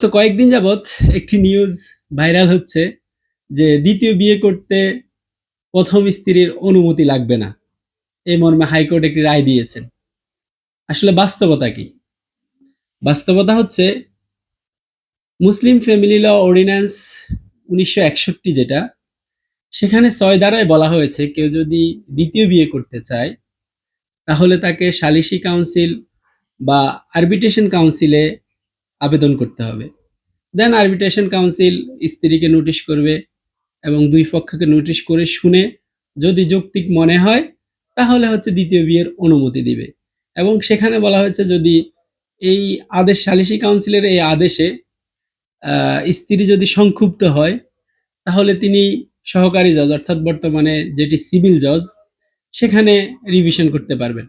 তো কয়েকদিন যাবৎ একটি নিউজ ভাইরাল হচ্ছে যে দ্বিতীয় বিয়ে করতে ১ম স্ত্রীর অনুমতি লাগবে না। এই মর্মে হাইকোর্ট একটি রায় দিয়েছেন। আসলে বাস্তবতা কি? বাস্তবতা হচ্ছে মুসলিম ফ্যামিলি ল অর্ডিন্যান্স ১৯৬১ যেটা, সেখানে ৬ ধারায় বলা হয়েছে কেউ যদি দ্বিতীয় বিয়ে করতে চায় তাহলে তাকে সালিসি কাউন্সিল বা আরবিট্রেশন কাউন্সিলে আবেদন করতে হবে। দেন আরবিট্রেশন কাউন্সিল স্ত্রীকে নোটিশ করবে এবং ২ পক্ষকে নোটিশ করে শুনে যদি যৌক্তিক মনে হয় তাহলে হচ্ছে দ্বিতীয় বিয়ের অনুমতি দিবে। এবং সেখানে বলা হয়েছে যদি এই আদেশ সালিসি কাউন্সিলের এই আদেশে স্ত্রী যদি সংক্ষুব্ধ হয় তাহলে তিনি সহকারী জজ অর্থাৎ বর্তমানে যেটি সিভিল জজ সেখানে রিভিশন করতে পারবেন।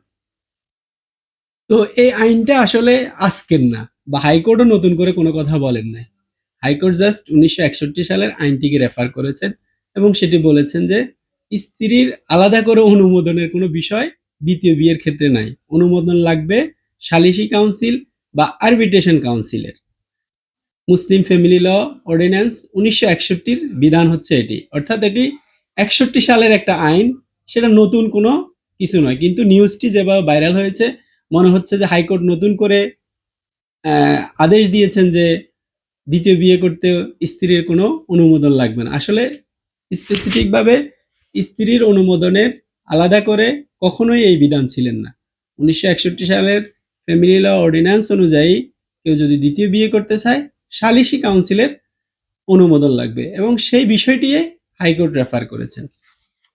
তো এই আইনটা আসলে আজকের না বা হাইকোর্টও নতুন করে কোনো কথা বলেন নাই। হাইকোর্ট জাস্ট ১৯৬১ সালের আইনটিকে রেফার করেছেন এবং সেটি বলেছেন যে স্ত্রীর আলাদা করে অনুমোদনের কোনো বিষয় দ্বিতীয় বিয়ের ক্ষেত্রে নাই। অনুমোদন লাগবে সালিসি কাউন্সিল বা আরবিট্রেশন কাউন্সিলের। মুসলিম ফ্যামিলি ল অর্ডিন্যান্স ১৯৬১ বিধান হচ্ছে এটি। অর্থাৎ এটি ৬১ সালের একটা আইন, সেটা নতুন কোনো কিছু নয়। কিন্তু নিউজটি যেভাবে ভাইরাল হয়েছে মনে হচ্ছে যে হাইকোর্ট নতুন করে আদেশ দিয়েছেন যে দ্বিতীয় বিয়ে করতে স্ত্রীর কোনো অনুমোদন লাগবে না। আসলে স্পেসিফিকভাবে স্ত্রীর অনুমোদনের আলাদা করে কখনোই এই বিধান ছিলেন না। ১৯৬১ সালের ফ্যামিলি ল অর্ডিন্যান্স অনুযায়ী কেউ যদি দ্বিতীয় বিয়ে করতে চায় সালিসি কাউন্সিলের অনুমোদন লাগবে এবং সেই বিষয়টিই হাইকোর্ট রেফার করেছেন।